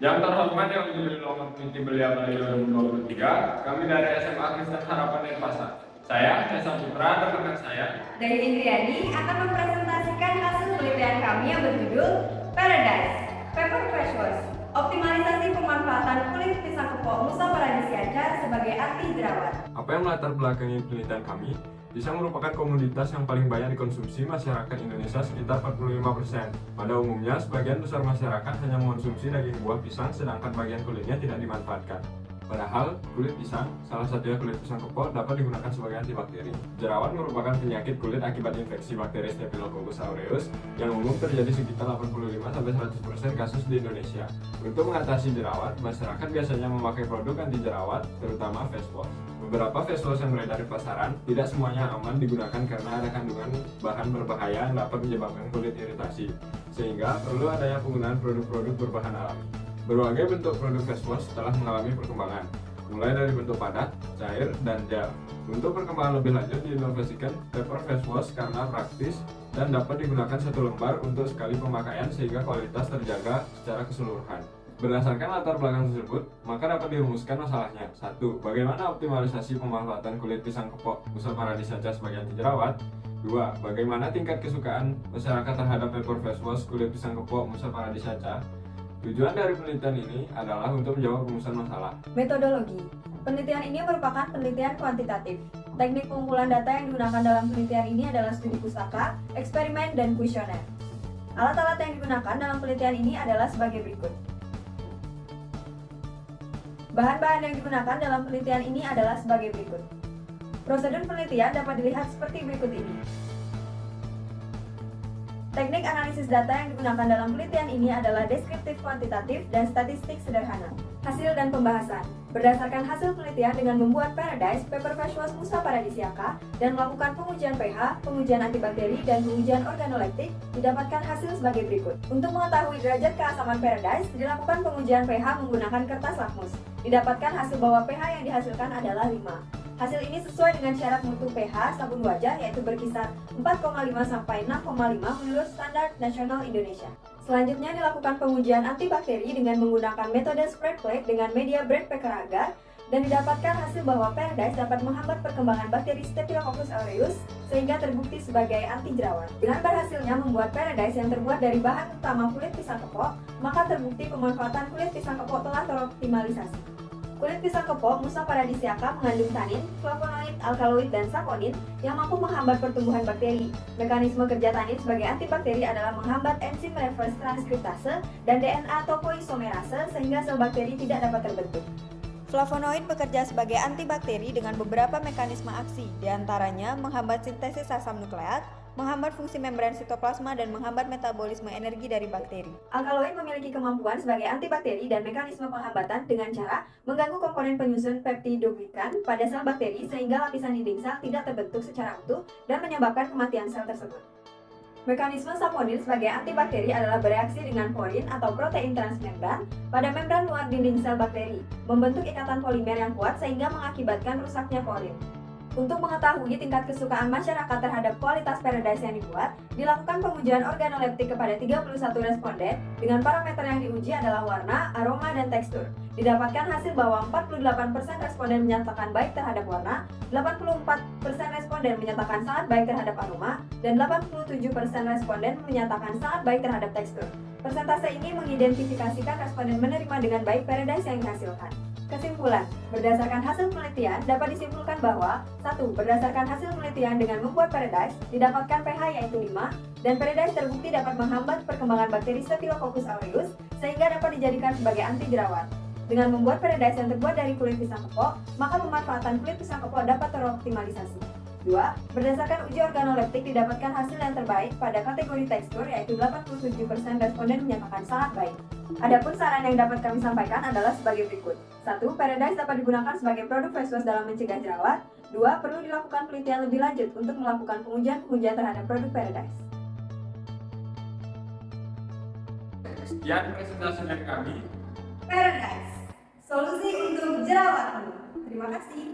Yang terhormat yang menjadi nomor putih beliau pada 2023, kami dari SMA Kristen Harapan Denpasar. Saya, Desa Putra, dan rekan saya, Dari Indriani akan mempresentasikan hasil penelitian kami yang berjudul Paradise, Paper Fresh Wash, optimalisasi pemanfaatan kulit pisang kepok Musa paradisiaca sebagai anti jerawat. apa yang melatar belakangi penelitian kami? Pisang merupakan komoditas yang paling banyak dikonsumsi masyarakat Indonesia sekitar 45%. Pada umumnya, sebagian besar masyarakat hanya mengonsumsi daging buah pisang sedangkan bagian kulitnya tidak dimanfaatkan. Padahal, kulit pisang, salah satunya kulit pisang kepok, dapat digunakan sebagai antibakteri. Jerawat merupakan penyakit kulit akibat infeksi bakteri Staphylococcus aureus yang umum terjadi sekitar 85-100% kasus di Indonesia. Untuk mengatasi jerawat, masyarakat biasanya memakai produk anti jerawat, terutama face wash. Beberapa face wash yang beredar di pasaran tidak semuanya aman digunakan karena ada kandungan bahan berbahaya yang dapat menyebabkan kulit iritasi, sehingga perlu adanya penggunaan produk-produk berbahan alami. Berbagai bentuk produk face wash telah mengalami perkembangan, mulai dari bentuk padat, cair, dan gel. Untuk perkembangan lebih lanjut diinovasikan paper face wash karena praktis dan dapat digunakan satu lembar untuk sekali pemakaian sehingga kualitas terjaga secara keseluruhan. Berdasarkan latar belakang tersebut, maka dapat dirumuskan masalahnya. 1. Bagaimana optimalisasi pemanfaatan kulit pisang kepok Musa paradisiaca sebagai anti jerawat? 2. Bagaimana tingkat kesukaan masyarakat terhadap paper face wash kulit pisang kepok Musa paradisiaca? Tujuan dari penelitian ini adalah untuk menjawab rumusan masalah. Metodologi. Penelitian ini merupakan penelitian kuantitatif. Teknik pengumpulan data yang digunakan dalam penelitian ini adalah studi pustaka, eksperimen, dan kuesioner. Alat-alat yang digunakan dalam penelitian ini adalah sebagai berikut. Bahan-bahan yang digunakan dalam penelitian ini adalah sebagai berikut. Prosedur penelitian dapat dilihat seperti berikut ini. Teknik analisis data yang digunakan dalam penelitian ini adalah deskriptif kuantitatif dan statistik sederhana. Hasil dan pembahasan. Berdasarkan hasil penelitian dengan membuat Paradise, Paper Fresh Wash Musa paradisiaca, dan melakukan pengujian pH, pengujian antibakteri, dan pengujian organoleptik, didapatkan hasil sebagai berikut. Untuk mengetahui derajat keasaman Paradise, dilakukan pengujian pH menggunakan kertas lakmus. Didapatkan hasil bahwa pH yang dihasilkan adalah 5. Hasil ini sesuai dengan syarat mutu pH sabun wajah yaitu berkisar 4,5 sampai 6,5 menurut standar nasional Indonesia. Selanjutnya dilakukan pengujian antibakteri dengan menggunakan metode spread plate dengan media Brad Packer agar dan didapatkan hasil bahwa Paradise dapat menghambat perkembangan bakteri Staphylococcus aureus sehingga terbukti sebagai anti jerawat. Dengan berhasilnya membuat Paradise yang terbuat dari bahan utama kulit pisang kepok, maka terbukti pemanfaatan kulit pisang kepok telah teroptimalisasi. Kulit pisang kepok Musa paradisiaca mengandung tanin, flavonoid, alkaloid, dan saponin yang mampu menghambat pertumbuhan bakteri. Mekanisme kerja tanin sebagai antibakteri adalah menghambat enzim reverse transkriptase dan DNA topoisomerase sehingga sel bakteri tidak dapat terbentuk. Flavonoid bekerja sebagai antibakteri dengan beberapa mekanisme aksi, diantaranya menghambat sintesis asam nukleat, menghambat fungsi membran sitoplasma, dan menghambat metabolisme energi dari bakteri. Alkaloid memiliki kemampuan sebagai antibakteri dan mekanisme penghambatan dengan cara mengganggu komponen penyusun peptidoglikan pada sel bakteri sehingga lapisan dinding sel tidak terbentuk secara utuh dan menyebabkan kematian sel tersebut. Mekanisme saponin sebagai antibakteri adalah bereaksi dengan porin atau protein transmembran pada membran luar dinding sel bakteri, membentuk ikatan polimer yang kuat sehingga mengakibatkan rusaknya porin. Untuk mengetahui tingkat kesukaan masyarakat terhadap kualitas Paradise yang dibuat, dilakukan pengujian organoleptik kepada 31 responden dengan parameter yang diuji adalah warna, aroma, dan tekstur. Didapatkan hasil bahwa 48% responden menyatakan baik terhadap warna, 84% responden menyatakan sangat baik terhadap aroma, dan 87% responden menyatakan sangat baik terhadap tekstur. Persentase ini mengidentifikasikan responden menerima dengan baik Paradise yang dihasilkan. Kesimpulan, berdasarkan hasil penelitian dapat disimpulkan bahwa 1. Berdasarkan hasil penelitian dengan membuat Paradise, didapatkan pH yaitu 5, dan Paradise terbukti dapat menghambat perkembangan bakteri Staphylococcus aureus sehingga dapat dijadikan sebagai anti jerawat. Dengan membuat Paradise yang terbuat dari kulit pisang kepok, maka pemanfaatan kulit pisang kepok dapat teroptimalisasi. 2. Berdasarkan uji organoleptik didapatkan hasil yang terbaik pada kategori tekstur yaitu 87% responden menyatakan sangat baik. Adapun saran yang dapat kami sampaikan adalah sebagai berikut. 1. Paradise dapat digunakan sebagai produk face wash dalam mencegah jerawat. 2. Perlu dilakukan penelitian lebih lanjut untuk melakukan pengujian terhadap produk Paradise. Sekian presentasi dari kami. Paradise, solusi untuk jerawatmu. Terima kasih.